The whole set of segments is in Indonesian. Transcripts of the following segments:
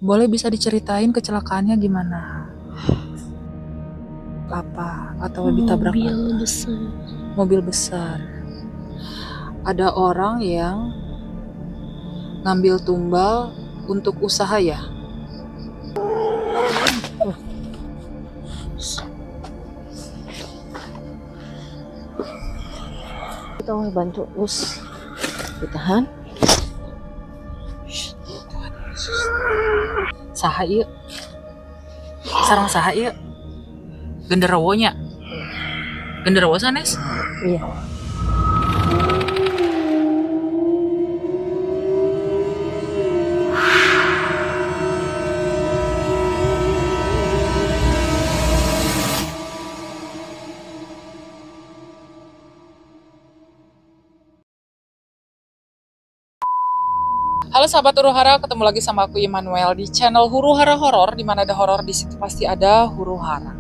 Boleh bisa diceritain kecelakaannya gimana? Apa? Atau ditabrak Mobil apa? besar. Mobil besar. Ada orang yang ngambil tumbal untuk usaha ya? Kita mau bantu us ditahan. Saha ieu? Sareng saha ieu? Genderuwo nya? Genderuwo sanes? Iya. Halo sahabat Huru Hara, ketemu lagi sama aku Immanuel di channel Huru Hara Horor. Di mana ada horor di situ pasti ada Huru Hara.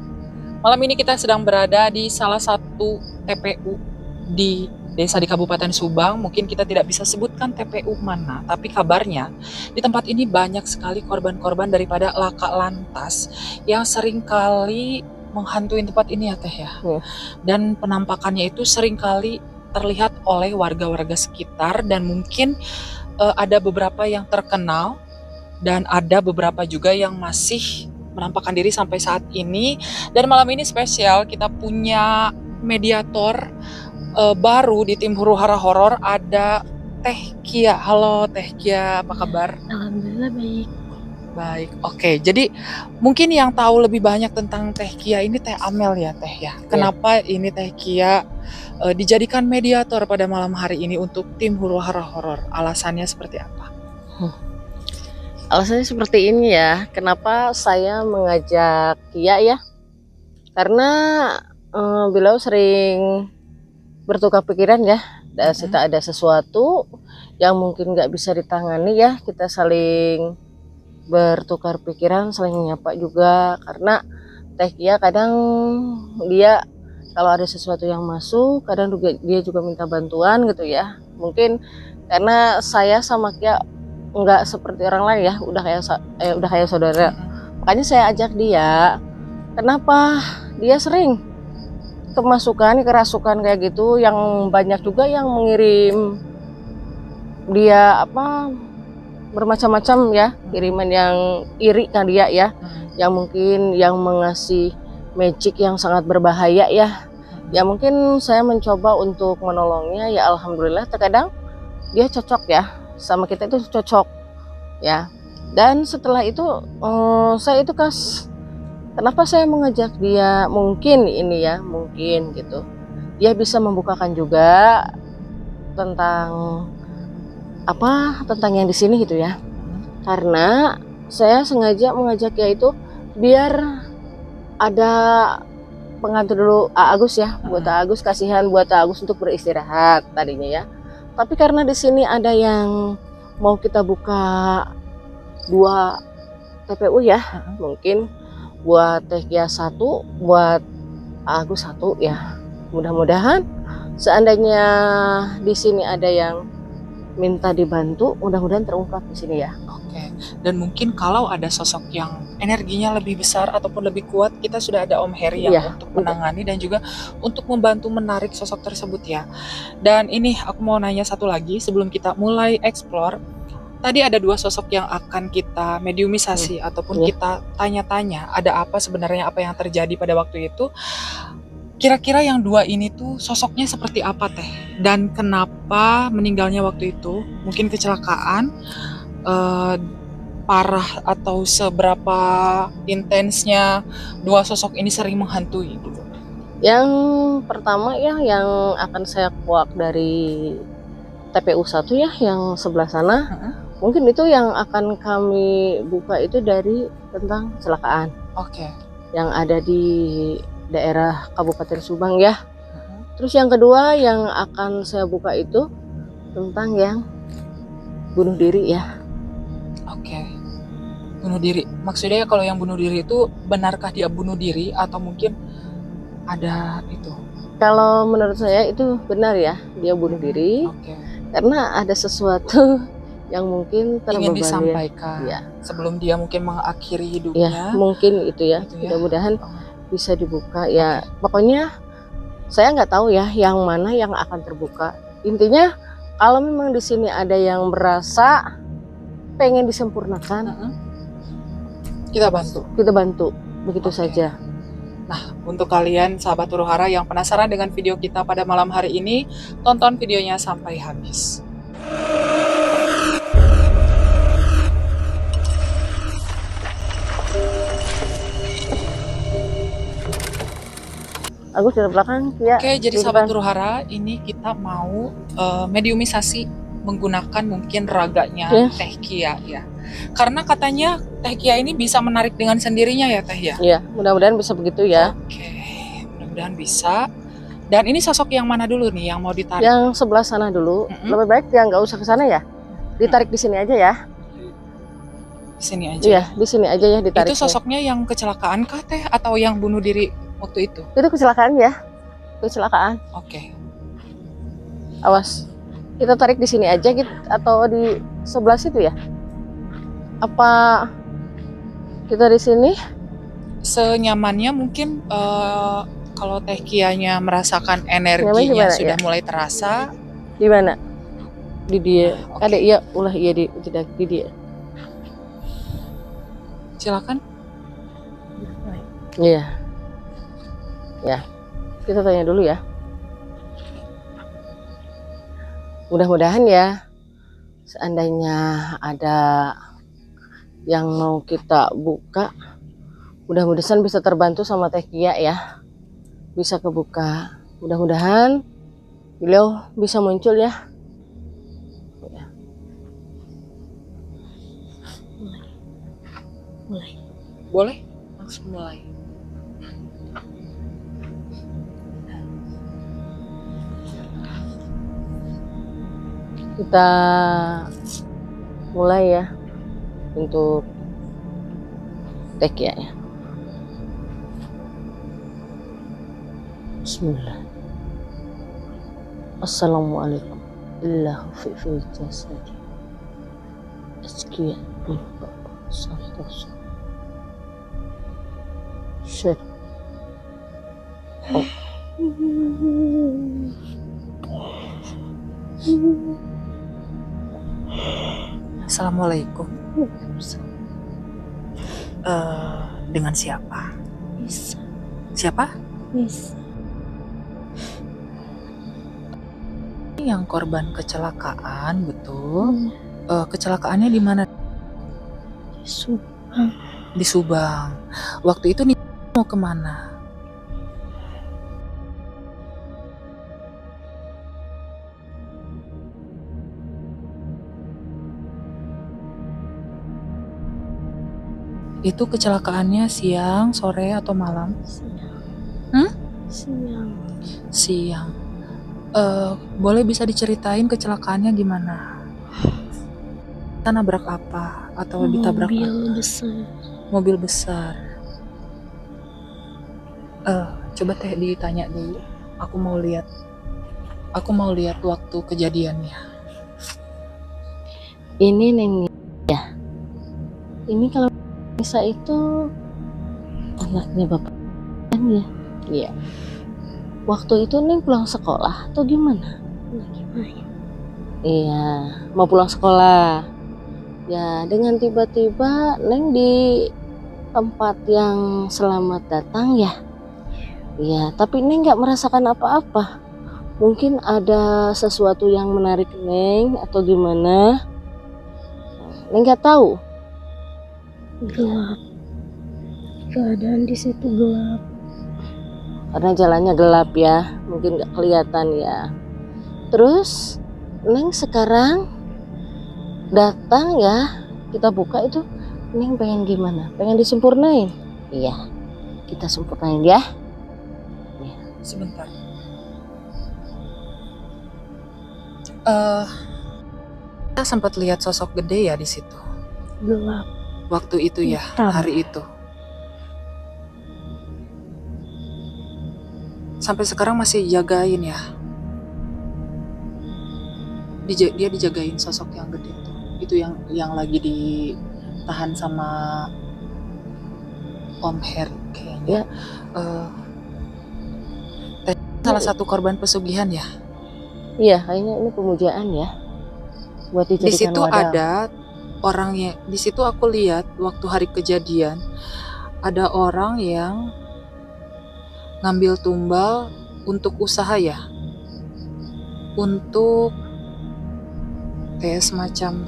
Malam ini kita sedang berada di salah satu TPU di desa di Kabupaten Subang. Mungkin kita tidak bisa sebutkan TPU mana, tapi kabarnya di tempat ini banyak sekali korban-korban daripada laka lantas yang seringkali menghantui tempat ini ya Teh ya. Dan penampakannya itu seringkali terlihat oleh warga-warga sekitar dan mungkin ada beberapa yang terkenal dan ada beberapa juga yang masih menampakkan diri sampai saat ini. Dan malam ini spesial, kita punya mediator baru di tim Huru Hara Horor, ada Teh Kia. Halo Teh Kia, apa kabar? Alhamdulillah baik. Baik, oke. Jadi mungkin yang tahu lebih banyak tentang Teh Kia ini Teh Amel ya Teh ya. Kenapa ini Teh Kia dijadikan mediator pada malam hari ini untuk tim Huru Hara Horor? Alasannya seperti apa? Alasannya seperti ini ya. Kenapa saya mengajak Kia ya? Karena beliau sering bertukar pikiran ya. Dan kita ada sesuatu yang mungkin nggak bisa ditangani ya. Kita saling bertukar pikiran, saling menyapa juga. Karena Teh Kia kadang dia kalau ada sesuatu yang masuk, kadang dia juga minta bantuan gitu ya. Mungkin karena saya sama Kia nggak seperti orang lain ya, udah kayak saudara. Makanya saya ajak dia. Kenapa? Dia sering kerasukan kayak gitu, yang banyak juga yang mengirim dia bermacam-macam ya, kiriman yang iri kan dia ya, yang mungkin yang mengasih magic yang sangat berbahaya ya. Ya mungkin saya mencoba untuk menolongnya ya, alhamdulillah terkadang dia cocok ya sama kita, itu cocok ya. Dan setelah itu saya itu kenapa saya mengajak dia, mungkin ini ya, mungkin gitu dia bisa membukakan juga tentang yang di sini gitu ya. Karena saya sengaja mengajak dia itu biar ada pengantar dulu Agus ya, buat Agus, kasihan buat Agus untuk beristirahat tadinya ya. Tapi karena di sini ada yang mau kita buka 2 TPU ya, mungkin buat Teh Kia 1, buat Agus 1 ya. Mudah-mudahan seandainya di sini ada yang minta dibantu, mudah-mudahan terungkap di sini ya. Oke. Dan mungkin kalau ada sosok yang energinya lebih besar ataupun lebih kuat, kita sudah ada Om Heri yang untuk menangani dan juga untuk membantu menarik sosok tersebut ya. Dan ini aku mau nanya satu lagi sebelum kita mulai explore. Tadi ada 2 sosok yang akan kita mediumisasi ataupun kita tanya-tanya ada apa sebenarnya, apa yang terjadi pada waktu itu. Kira-kira yang 2 ini tuh sosoknya seperti apa Teh? Dan kenapa meninggalnya waktu itu? Mungkin kecelakaan, parah, atau seberapa intensnya 2 sosok ini sering menghantui gitu? Yang pertama ya, yang akan saya kuak dari TPU 1 ya, yang sebelah sana. Mungkin itu yang akan kami buka itu dari tentang kecelakaan. Yang ada di daerah Kabupaten Subang ya. Terus yang kedua yang akan saya buka itu tentang yang bunuh diri ya. Bunuh diri. Maksudnya kalau yang bunuh diri itu benarkah dia bunuh diri atau mungkin ada itu? Kalau menurut saya itu benar ya, dia bunuh diri. Karena ada sesuatu yang mungkin ingin terbebani disampaikan ya. sebelum dia mungkin mengakhiri Ya, hidupnya. mungkin itu ya. Gitu ya. Mudah-mudahan Oh, bisa dibuka ya. Pokoknya saya nggak tahu ya yang mana yang akan terbuka. Intinya kalau memang di sini ada yang merasa pengen disempurnakan, kita bantu. kita bantu. Begitu Oke. saja. Nah, untuk kalian sahabat huru hara yang penasaran dengan video kita pada malam hari ini, tonton videonya sampai habis. Agus dari belakang ya. Oke, jadi di sahabat depan. huru hara, ini kita mau mediumisasi menggunakan mungkin raganya Ya. Teh Kia ya. Karena katanya Teh Kia ini bisa menarik dengan sendirinya ya Teh ya. Iya, mudah-mudahan bisa begitu ya. Oke, mudah-mudahan bisa. Dan ini sosok yang mana dulu nih yang mau ditarik? Yang sebelah sana dulu. Lebih baik yang nggak usah ke sana ya. Ditarik di sini aja ya. Di sini aja. Iya, di sini aja ya ditarik. Itu sosoknya yang kecelakaan kah Teh atau yang bunuh diri waktu itu? Itu kecelakaan ya. Kecelakaan. Oke. Awas. Kita tarik di sini aja gitu, atau di sebelah situ ya? Apa kita di sini? Senyamannya mungkin kalau Teh Kianya merasakan Nyaman energinya gimana, sudah ya? mulai terasa. Di mana? Di dia. Oke. Ada iya, ulah iya di dia. Silakan. Iya. Ya. Kita tanya dulu ya. Mudah-mudahan ya, seandainya ada yang mau kita buka, mudah-mudahan bisa terbantu sama Teh Kia ya, bisa kebuka. Mudah-mudahan beliau bisa muncul ya. Mulai. Boleh? Langsung mulai. Kita mulai ya untuk Teh Kia ya. Bismillah. Assalamualaikum. Illahu fi jasadi. Askia santos. Syed. Oh. Assalamualaikum. Dengan siapa? Bisa, Siapa? bisa. Yang korban kecelakaan, betul. Kecelakaannya di mana? Subhan. Di Subang. Waktu itu nih mau kemana? Itu kecelakaannya siang, sore, atau malam? Siang. Siang. Siang. Boleh bisa diceritain kecelakaannya gimana? Kita nabrak apa? Atau ditabrak Mobil apa? besar. Mobil besar. Coba Teh ditanya dulu. Aku mau lihat. Aku mau lihat waktu kejadiannya. Ini Neng ya. Ini kalau Nisa itu anaknya bapak kan ya? Iya. Waktu itu Neng pulang sekolah atau gimana? Lagi main. Iya, mau pulang sekolah. Ya, dengan tiba-tiba Neng di tempat yang selamat datang ya. Iya, tapi Neng nggak merasakan apa-apa. Mungkin ada sesuatu yang menarik Neng atau gimana? Neng nggak tahu. Gelap. Keadaan di situ gelap. Karena jalannya gelap ya, mungkin nggak kelihatan ya. Terus Neng sekarang datang ya, kita buka itu, Neng pengen gimana? Pengen disempurnain? Iya, kita sempurnain ya. Sebentar. Kita sempat lihat sosok gede ya di situ. Gelap. Waktu itu ya, Hitam. hari itu. Sampai sekarang masih jagain ya. Dia dijagain sosok yang gede itu. Itu yang lagi ditahan sama Om Heri kayaknya. Ya. Salah satu korban pesugihan ya. Iya, kayaknya ini pemujaan ya. Buat Di dijadikan situ wadah. ada orangnya. Di situ aku lihat waktu hari kejadian ada orang yang ngambil tumbal untuk usaha ya. Untuk kayak semacam,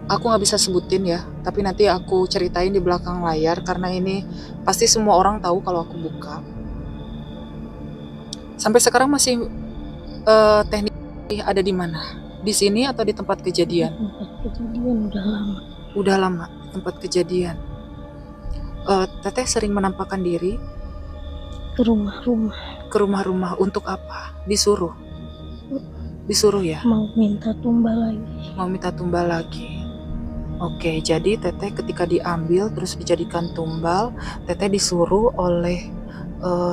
aku nggak bisa sebutin ya, tapi nanti aku ceritain di belakang layar karena ini pasti semua orang tahu kalau aku buka. Sampai sekarang masih teknik ada di mana? Di sini atau di tempat kejadian? Tempat kejadian udah lama. Udah lama tempat kejadian. Teteh sering menampakkan diri Ke rumah-rumah. ke rumah-rumah untuk apa? Disuruh ya? Mau minta tumbal lagi. Mau minta tumbal lagi. Oke, jadi teteh ketika diambil terus dijadikan tumbal, teteh disuruh oleh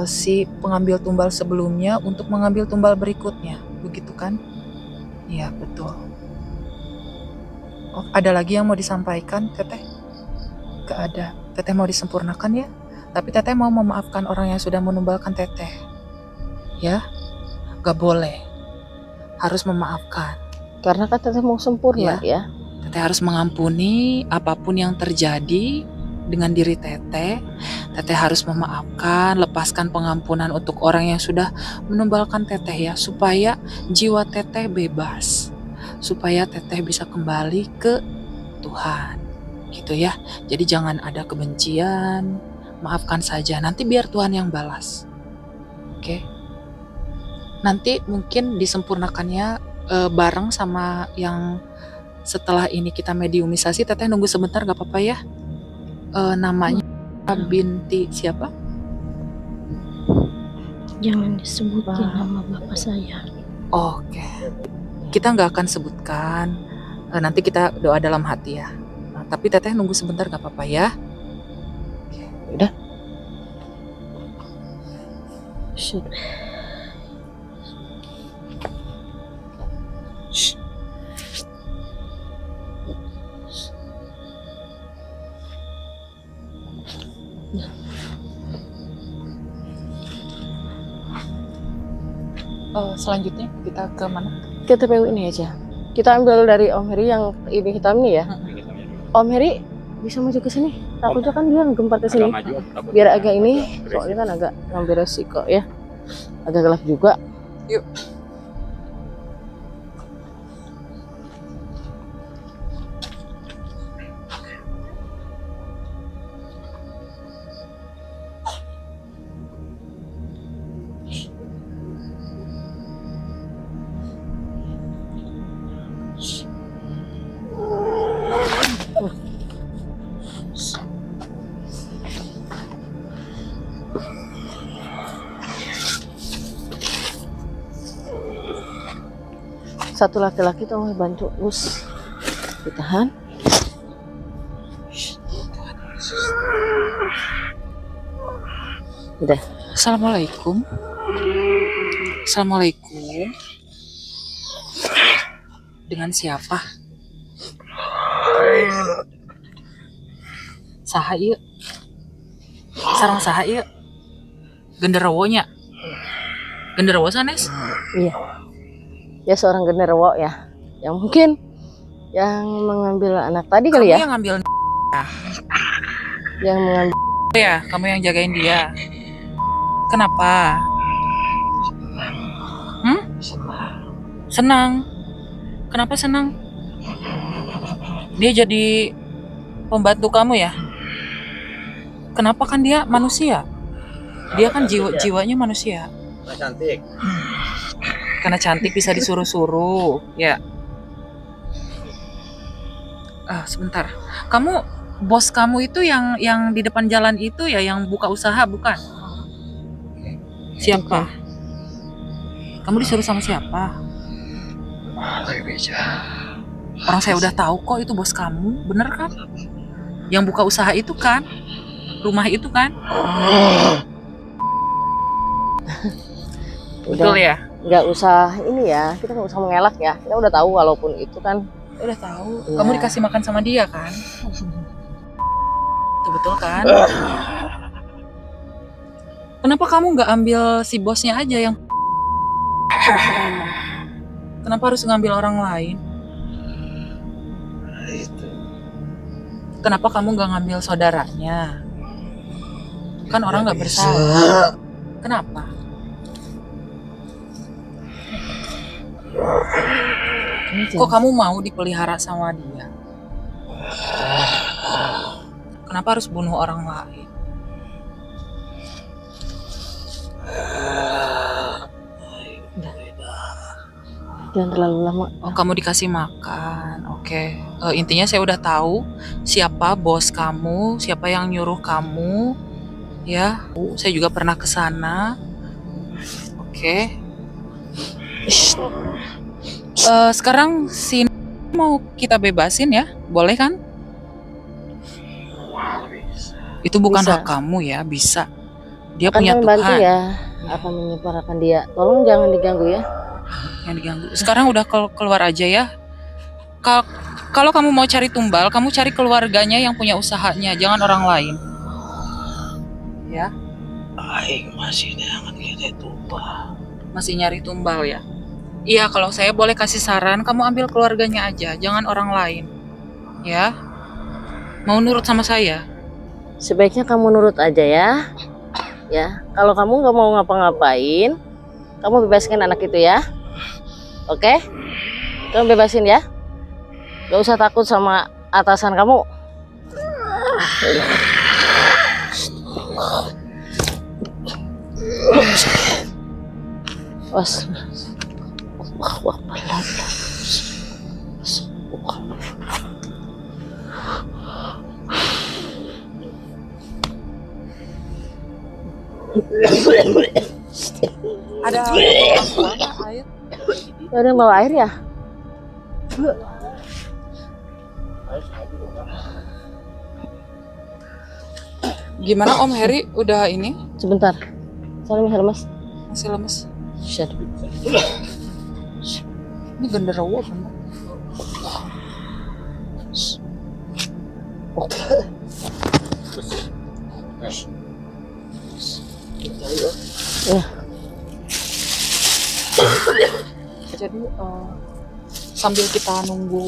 si pengambil tumbal sebelumnya untuk mengambil tumbal berikutnya, begitu kan? Iya, betul. Oh, ada lagi yang mau disampaikan, teteh? Gak ada. Teteh mau disempurnakan ya? Tapi teteh mau memaafkan orang yang sudah menumbalkan teteh. Ya? Gak boleh. Harus memaafkan. Karena kan teteh mau sempurna ya. Teteh harus mengampuni apapun yang terjadi dengan diri teteh. Teteh harus memaafkan, lepaskan pengampunan untuk orang yang sudah menumbalkan teteh ya, supaya jiwa teteh bebas, supaya teteh bisa kembali ke Tuhan, gitu ya. Jadi jangan ada kebencian, maafkan saja. Nanti biar Tuhan yang balas. Oke. Nanti mungkin disempurnakannya bareng sama yang setelah ini kita mediumisasi. Teteh nunggu sebentar gak apa-apa ya. Namanya binti siapa? Jangan disebutin nama bapak saya. Oke. Kita nggak akan sebutkan. Nanti kita doa dalam hati ya. Nah, tapi teteh nunggu sebentar gak apa-apa ya. Udah. Selanjutnya kita ke mana? Ke TPU ini aja. Kita ambil dari Om Heri yang ini hitam nih ya. Om Heri bisa maju ke sini. Takutnya kan dia gempar ke sini. Biar agak ini, soalnya kan agak ngambil resiko ya. Agak gelap juga. Yuk. Satu laki-laki tuh mau bantu us ditahan. Udah. Assalamualaikum. Assalamualaikum. Dengan siapa? Saha ieu? Sareng saha ieu? Genderuwonya. Genderuwo sanes? Iya. Ya seorang genderuwo ya. Yang mungkin yang mengambil anak tadi kali ya. Kamu yang ngambil Yang mengambil ya, kamu yang jagain dia. Kenapa? Senang. Kenapa senang? Dia jadi pembantu kamu ya? Kenapa? Kan dia manusia. Dia kan jiwanya manusia. Cantik. Karena cantik bisa disuruh-suruh, ya. Sebentar. Kamu bos kamu itu yang di depan jalan itu ya, yang buka usaha bukan? Siapa? Kamu disuruh sama siapa? Orang saya udah tahu kok itu bos kamu, bener kan? Yang buka usaha itu kan? Rumah itu kan? udah Betul ya? nggak usah ini ya, kita nggak usah mengelak ya. Kita udah tahu walaupun itu kan Udah tahu. Ya. Kamu dikasih makan sama dia kan? Betul kan? Kenapa kamu nggak ambil si bosnya aja yang? Kenapa harus ngambil orang lain? Kenapa kamu nggak ngambil saudaranya? Kan orang nggak bersalah. Kenapa? Kok kamu mau dipelihara sama dia? Kenapa harus bunuh orang lain? Jangan terlalu lama. Oh, kamu dikasih makan. Oke. Intinya saya udah tahu siapa bos kamu, siapa yang nyuruh kamu. Ya, saya juga pernah ke sana. Oke. Sekarang si mau kita bebasin ya? Boleh kan? Itu bukan Bisa. hak kamu ya, bisa. Dia Kan punya kami bantu Tuhan ya, akan menyeparkan dia. Tolong jangan diganggu ya. yang diganggu. Sekarang udah keluar aja ya. Kalau kamu mau cari tumbal, kamu cari keluarganya yang punya usahanya, jangan orang lain. Ya, Aing masih jangan kita tumbal. masih nyari tumbal ya. Iya, kalau saya boleh kasih saran, kamu ambil keluarganya aja, jangan orang lain. Ya, mau nurut sama saya? Sebaiknya kamu nurut aja ya. Ya, kalau kamu nggak mau ngapa-ngapain, kamu bebaskan anak itu ya. Oke? Kamu bebasin ya. Gak usah takut sama atasan kamu. Was. Wah, pelan. Ada orang air? Ada yang bawa air ya? Gimana Om Heri? Udah ini? Sebentar. Saya masih lemas. Masih lemes? Shit. Ini genderuwo bener. Ya. Jadi sambil kita nunggu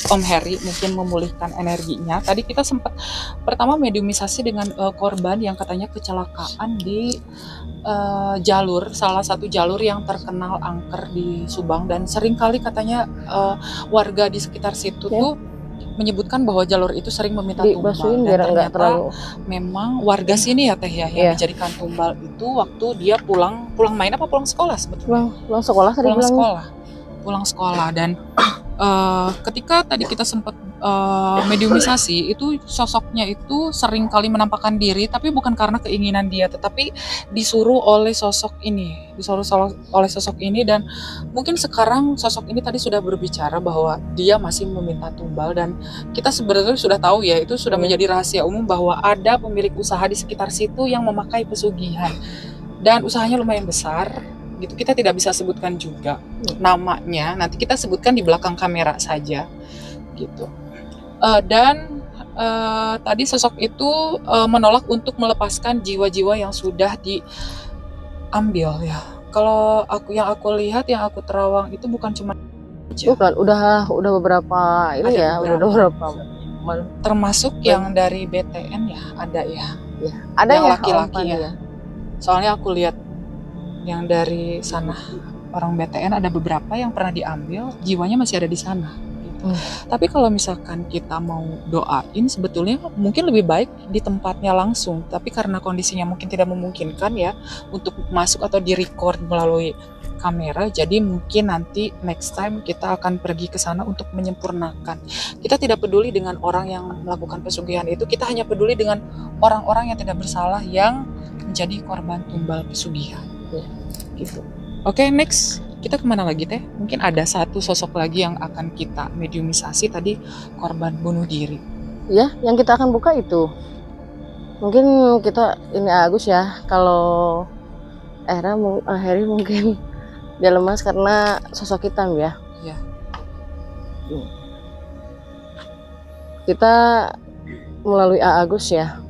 Om Heri mungkin memulihkan energinya. Tadi kita sempat pertama mediumisasi dengan korban yang katanya kecelakaan di salah satu jalur yang terkenal angker di Subang, dan seringkali katanya warga di sekitar situ Ya. tuh menyebutkan bahwa jalur itu sering meminta tumbal, Dibasuhin dan biar enggak ternyata terlalu. memang warga sini ya Teh ya yang Iya. dijadikan tumbal itu waktu dia pulang main apa pulang sekolah sebetulnya. Pulang sekolah tadi bilangnya. Pulang sekolah dan ketika tadi kita sempat mediumisasi itu sosoknya itu sering kali menampakkan diri, tapi bukan karena keinginan dia, tetapi disuruh oleh sosok ini, dan mungkin sekarang sosok ini tadi sudah berbicara bahwa dia masih meminta tumbal, dan kita sebenarnya sudah tahu ya, itu sudah menjadi rahasia umum bahwa ada pemilik usaha di sekitar situ yang memakai pesugihan dan usahanya lumayan besar. Gitu, kita tidak bisa sebutkan juga namanya, nanti kita sebutkan di belakang kamera saja gitu. Dan tadi sosok itu menolak untuk melepaskan jiwa-jiwa yang sudah diambil ya. Kalau yang aku lihat, yang aku terawang itu bukan cuma Bukan, udah beberapa ini Ada ya, udah beberapa. termasuk yang dari BTN ya, ada ya. Ya, ada yang ya laki-laki Om Pandi ya. Soalnya aku lihat yang dari sana orang BTN ada beberapa yang pernah diambil, jiwanya masih ada di sana. Gitu. Tapi kalau misalkan kita mau doain, sebetulnya mungkin lebih baik di tempatnya langsung. Tapi karena kondisinya mungkin tidak memungkinkan ya untuk masuk atau di-record melalui kamera, jadi mungkin nanti next time kita akan pergi ke sana untuk menyempurnakan. Kita tidak peduli dengan orang yang melakukan pesugihan itu, kita hanya peduli dengan orang-orang yang tidak bersalah yang menjadi korban tumbal pesugihan. Gitu. Oke, next kita kemana lagi Teh? Mungkin ada satu sosok lagi yang akan kita mediumisasi, tadi korban bunuh diri. Ya, yang kita akan buka itu. Mungkin kita ini Agus ya, kalau Heri mungkin dia lemas karena sosok hitam ya. Ya. Kita melalui Agus ya.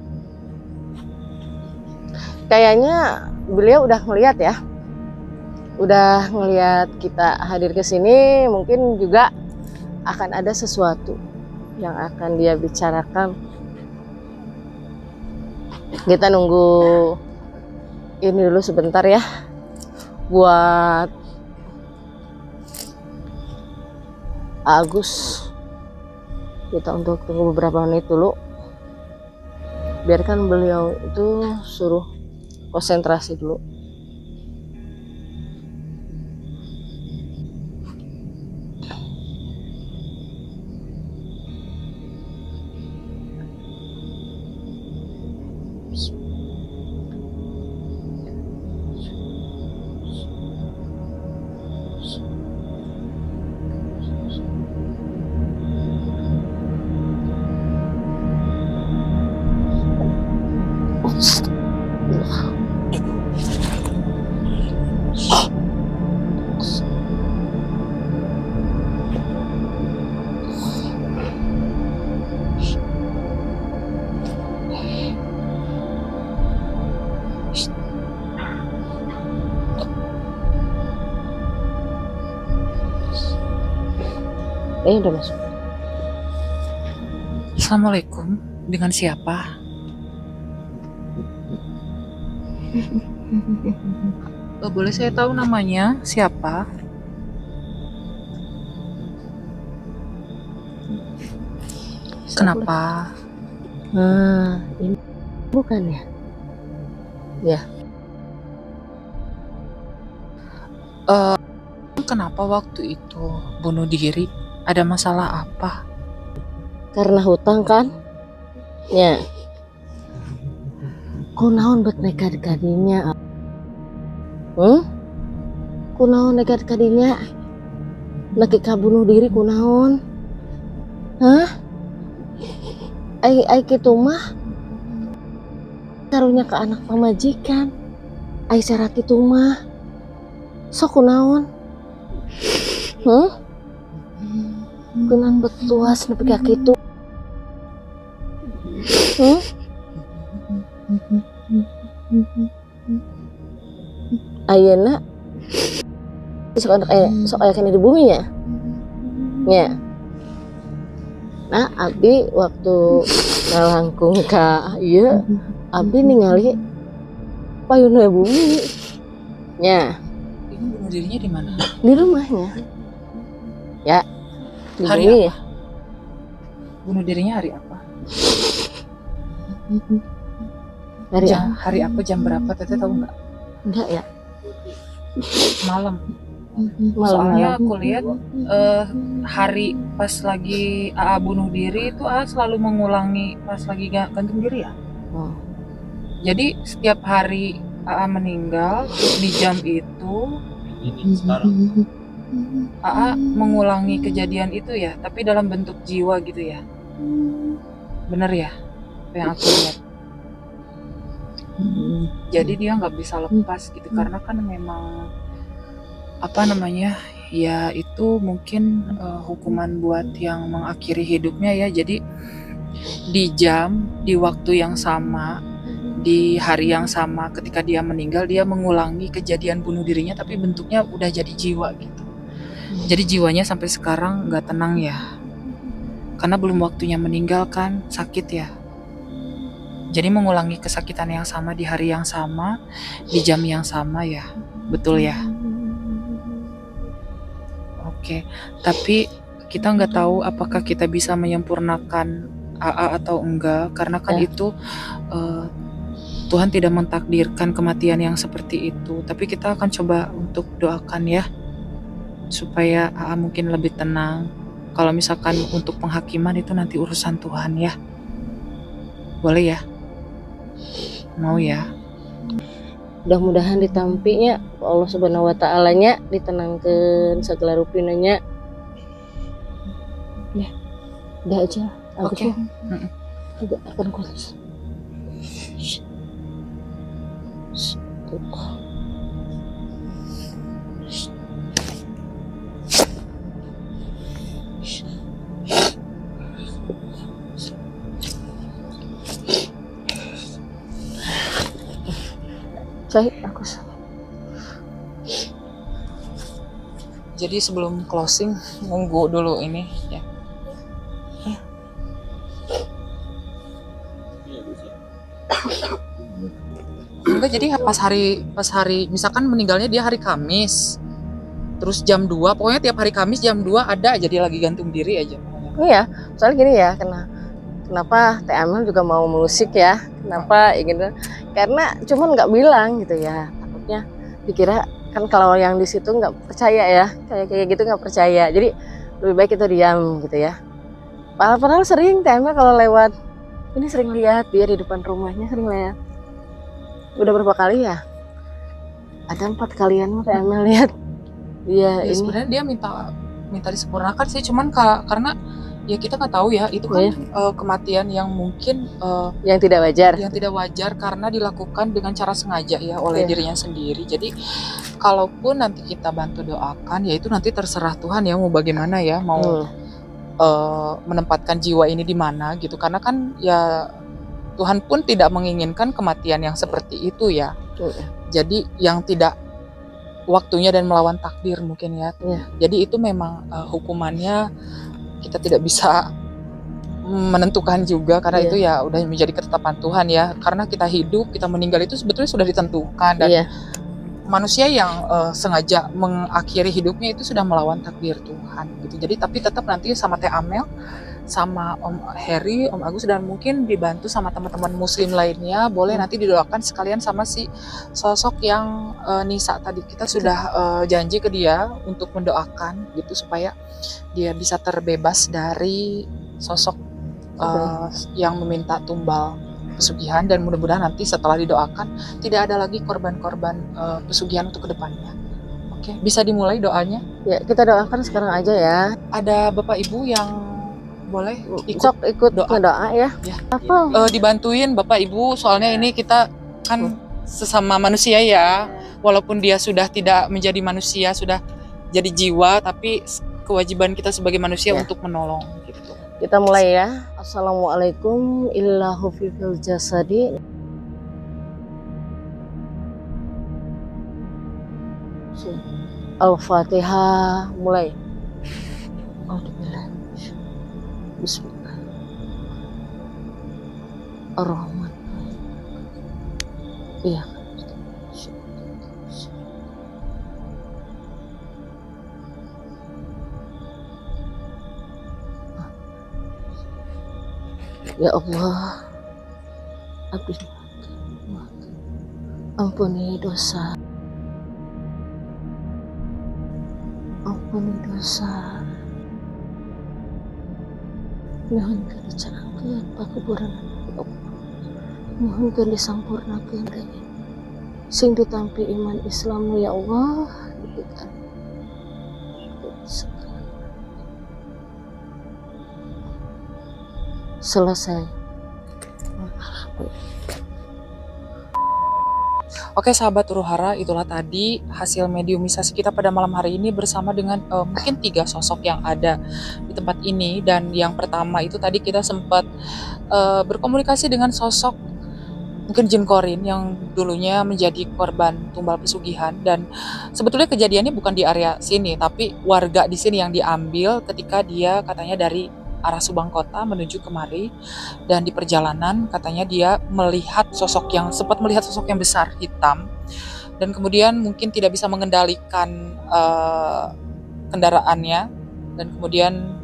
Kayaknya beliau udah ngeliat ya. Udah ngeliat kita hadir ke sini, mungkin juga akan ada sesuatu yang akan dia bicarakan. Kita nunggu ini dulu sebentar ya, buat Agus. Kita untuk tunggu beberapa menit dulu. Biarkan beliau itu suruh konsentrasi dulu. Udah masuk. Assalamualaikum, dengan siapa? Boleh saya tahu namanya siapa? Kenapa? Nah, ini bukan ya? Ya. Kenapa waktu itu bunuh diri? Ada masalah apa? Karena hutang kan? Ya. Kunaon bet nekat kadinya? Kunaon nekat kadinya? Nekik bunuh diri kunaon? Hah? Ai kitu mah karunya ke anak pamajikan. Ai cara kitu mah sok kunaon? Kunaon betuas nepi ka kitu? Ayeuna sok aya kena di bumi ya? Nya. Nah, abdi waktu ngalangkung ka ieu, abdi ningali payuna bumi. Nya. Ini bunuh dirinya di mana? Di rumahnya. Ya. Di Hari bumi apa? ya. Bunuh dirinya hari apa? Hari Jam, hari apa, jam berapa, Teteh tahu nggak? enggak ya? Malam. Malam. Soalnya aku lihat hari pas lagi AA bunuh diri itu AA selalu mengulangi pas lagi gantung diri ya. Jadi setiap hari AA meninggal di jam itu AA mengulangi kejadian itu ya, tapi dalam bentuk jiwa gitu ya. Bener ya? Apa yang aku lihat. Jadi dia nggak bisa lepas gitu karena kan memang apa namanya ya itu mungkin hukuman buat yang mengakhiri hidupnya ya. Jadi di waktu yang sama, di hari yang sama ketika dia meninggal, dia mengulangi kejadian bunuh dirinya tapi bentuknya udah jadi jiwa gitu. Jadi jiwanya sampai sekarang nggak tenang ya, karena belum waktunya meninggal kan, sakit ya. Jadi mengulangi kesakitan yang sama di hari yang sama, di jam yang sama ya, betul ya. Oke, tapi kita nggak tahu apakah kita bisa menyempurnakan AA atau enggak, karena kan itu Tuhan tidak mentakdirkan kematian yang seperti itu. Tapi kita akan coba untuk doakan ya, supaya AA mungkin lebih tenang. Kalau misalkan untuk penghakiman itu nanti urusan Tuhan ya. Boleh ya? Mau ya? Mudah-mudahan ditampinya Allah Subhanahu wa Ta'ala nya ditenangkan segala rupinanya. Ya, udah aja. Oke. Agak akan kuat. Tuh. Cai, aku Jadi sebelum closing nunggu dulu ini ya. Enggak, jadi pas hari misalkan meninggalnya dia hari Kamis. Terus jam 2, pokoknya tiap hari Kamis jam 2 ada aja dia lagi gantung diri aja pokoknya. Iya, soalnya gini ya, kenapa Teh Amel juga mau musik ya? Kenapa ingin? Karena cuman nggak bilang gitu ya, takutnya dikira kan kalau yang di situ nggak percaya ya, kayak gitu nggak percaya. Jadi lebih baik itu diam gitu ya. Padahal sering Teh Amel kalau lewat ini sering lihat dia di depan rumahnya, sering lihat. Udah berapa kali ya? Ada 4 kalian Teh Amel lihat. Iya, Ya, ini sebenarnya dia minta disempurnakan sih, cuman karena ya kita nggak tahu ya itu kan kematian yang mungkin yang tidak wajar. yang tidak wajar karena dilakukan dengan cara sengaja ya oleh Iya. dirinya sendiri. Jadi kalaupun nanti kita bantu doakan, ya itu nanti terserah Tuhan ya mau bagaimana ya, mau menempatkan jiwa ini di mana gitu. Karena kan ya Tuhan pun tidak menginginkan kematian yang seperti itu ya. Jadi yang tidak waktunya dan melawan takdir mungkin ya. Iya. Jadi itu memang hukumannya kita tidak bisa menentukan juga karena Iya. itu ya udah menjadi ketetapan Tuhan ya. Karena kita hidup, kita meninggal itu sebetulnya sudah ditentukan dan Iya. manusia yang sengaja mengakhiri hidupnya itu sudah melawan takdir Tuhan gitu. Jadi tapi tetap nanti sama Teh Amel, sama Om Heri, Om Agus, dan mungkin dibantu sama teman-teman muslim lainnya, boleh nanti didoakan sekalian sama si sosok yang Nisa tadi. Kita sudah janji ke dia untuk mendoakan gitu supaya dia bisa terbebas dari sosok yang meminta tumbal pesugihan, dan mudah-mudahan nanti setelah didoakan tidak ada lagi korban-korban pesugihan untuk kedepannya. Oke, bisa dimulai doanya. Ya, kita doakan sekarang aja ya. Ada Bapak Ibu yang boleh ikut doa ya. Ya. Apa? Dibantuin Bapak Ibu, soalnya ini kita kan sesama manusia ya, walaupun dia sudah tidak menjadi manusia, sudah jadi jiwa, tapi kewajiban kita sebagai manusia untuk menolong gitu. Kita mulai ya. Assalamualaikum illahu fil jasadi. Al-Fatihah, mulai. Bismillah. Ar-Rahman. Iya. Ya Allah, abdi ampuni dosa, mohon dicaangkeun pakuburan ya Allah, mohon disampurnakeun deui sing ditampi iman Islam ya Allah, diberikan selesai. Oke sahabat Huruhara, itulah tadi hasil mediumisasi kita pada malam hari ini bersama dengan mungkin 3 sosok yang ada di tempat ini. Dan yang pertama itu tadi kita sempat berkomunikasi dengan sosok mungkin Jin Korin yang dulunya menjadi korban tumbal pesugihan, dan sebetulnya kejadiannya bukan di area sini tapi warga di sini yang diambil ketika dia katanya dari arah Subang Kota menuju kemari, dan di perjalanan katanya dia sempat melihat sosok yang besar hitam, dan kemudian mungkin tidak bisa mengendalikan kendaraannya, dan kemudian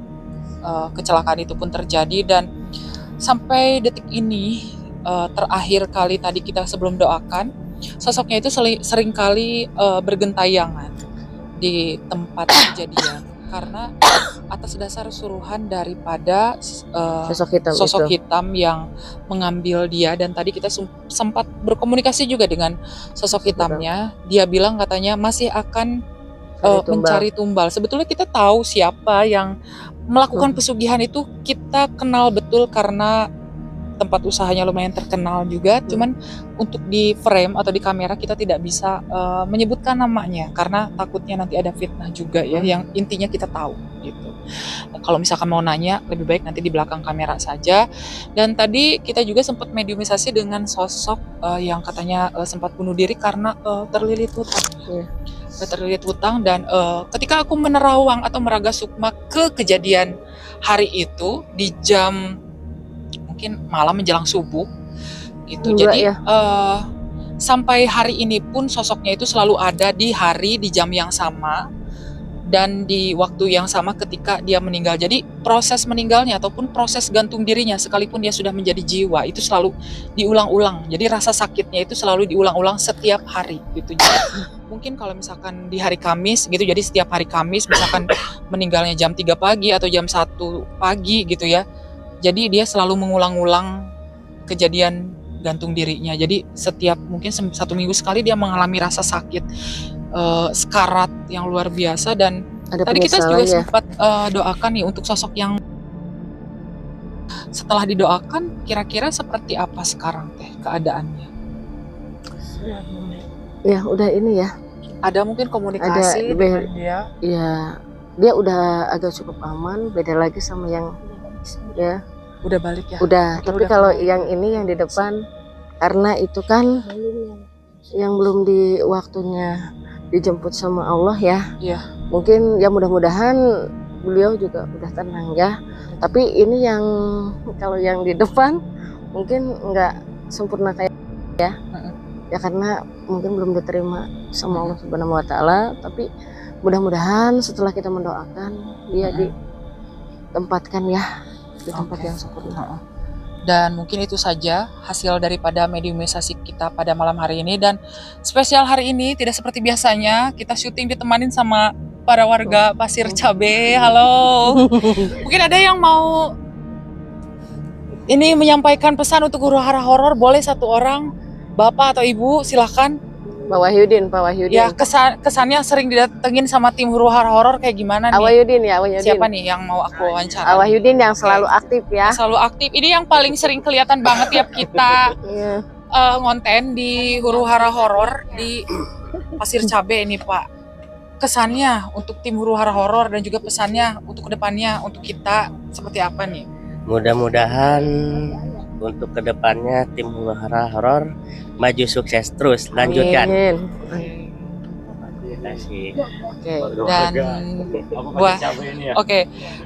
kecelakaan itu pun terjadi. Dan sampai detik ini terakhir kali tadi kita sebelum doakan, sosoknya itu sering kali bergentayangan di tempat kejadian karena atas dasar suruhan daripada sosok hitam yang mengambil dia. Dan tadi kita sempat berkomunikasi juga dengan sosok hitamnya. Dia bilang katanya masih akan mencari tumbal. Sebetulnya kita tahu siapa yang melakukan pesugihan itu, kita kenal betul karena tempat usahanya lumayan terkenal juga. Cuman untuk di frame atau di kamera kita tidak bisa menyebutkan namanya karena takutnya nanti ada fitnah juga ya, yang intinya kita tahu. gitu. Kalau misalkan mau nanya, lebih baik nanti di belakang kamera saja. Dan tadi kita juga sempat mediumisasi dengan sosok yang katanya sempat bunuh diri karena terlilit hutang. Iya. Terlilit hutang, dan ketika aku menerawang atau meraga sukma ke kejadian hari itu di jam mungkin malam menjelang subuh gitu. Enggak, Jadi ya. sampai hari ini pun sosoknya itu selalu ada di hari, di jam yang sama dan di waktu yang sama ketika dia meninggal. Jadi proses meninggalnya ataupun proses gantung dirinya sekalipun dia sudah menjadi jiwa itu selalu diulang-ulang. Jadi rasa sakitnya itu selalu diulang-ulang setiap hari gitu. Jadi mungkin kalau misalkan di hari Kamis gitu, jadi setiap hari Kamis misalkan meninggalnya jam 3 pagi atau jam 1 pagi gitu ya. Jadi dia selalu mengulang-ulang kejadian gantung dirinya. Jadi setiap mungkin 1 minggu sekali dia mengalami rasa sakit, sekarat yang luar biasa. Dan Ada tadi kita juga penyesalan ya. sempat doakan nih untuk sosok yang setelah didoakan, kira-kira seperti apa sekarang teh keadaannya? Ya udah ini ya. Ada mungkin komunikasi dengan dia? Ya dia udah agak cukup aman. Beda lagi sama yang ya. Udah balik ya? Udah. Mungkin Tapi udah kalau kembali. yang ini yang di depan, karena itu kan yang belum di waktunya dijemput sama Allah ya. Iya. Mungkin ya mudah-mudahan beliau juga udah tenang ya. Tapi ini yang kalau yang di depan mungkin nggak sempurna kayak ya. Ya karena mungkin belum diterima sama Allah Subhanahu wa taala, tapi mudah-mudahan setelah kita mendoakan dia ditempatkan ya di tempat yang sempurna. Dan mungkin itu saja hasil daripada mediumisasi kita pada malam hari ini. Dan spesial hari ini tidak seperti biasanya, kita syuting ditemanin sama para warga Pasir Cabe. Halo. Mungkin ada yang mau ini menyampaikan pesan untuk Huru Hara Horor, boleh 1 orang, Bapak atau Ibu, silahkan. Pak Wahyudin. Ya, kesannya sering didatengin sama tim Huru Hara Horor kayak gimana nih? Wahyudin ya, Wahyudin. Siapa nih yang mau aku wawancara? Wahyudin yang selalu aktif ya. Selalu aktif. Ini yang paling sering kelihatan banget tiap kita Iya. ngonten di Huru Hara Horor di Pasir Cabe ini, Pak. Kesannya untuk tim Huru Hara Horor dan juga pesannya untuk kedepannya untuk kita seperti apa nih? Mudah-mudahan untuk kedepannya tim Huru Hara Horor maju sukses terus, lanjutkan. Amin. Terima kasih. Oke. Dan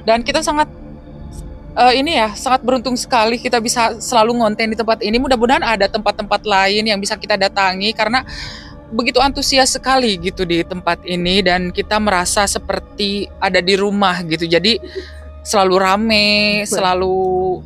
dan kita sangat ini ya, sangat beruntung sekali kita bisa selalu ngonten di tempat ini. Mudah-mudahan ada tempat-tempat lain yang bisa kita datangi karena begitu antusias sekali gitu di tempat ini dan kita merasa seperti ada di rumah gitu. Jadi selalu rame, selalu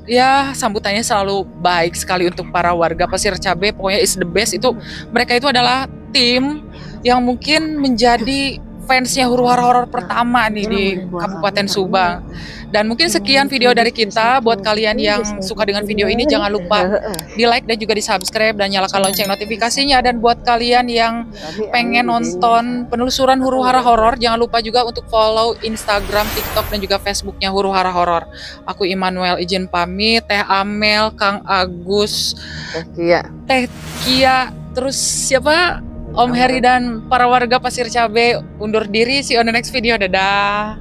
ya sambutannya selalu baik sekali untuk para warga Pasir Cabe. Pokoknya is the best. Itu mereka itu adalah tim yang mungkin menjadi fansnya Huru Hara Horor pertama nih di Kabupaten Subang. Dan mungkin sekian video dari kita. Buat kalian yang suka dengan video ini, jangan lupa di like dan juga di subscribe dan nyalakan lonceng notifikasinya. Dan buat kalian yang pengen nonton penelusuran Huru Hara Horor, jangan lupa juga untuk follow Instagram, TikTok dan juga Facebooknya Huru Hara Horor. Aku Immanuel izin pamit. Teh Amel, Kang Agus, Teh Kia, terus siapa? Om Heri dan para warga Pasir Cabe undur diri. See you on the next video. Dadah.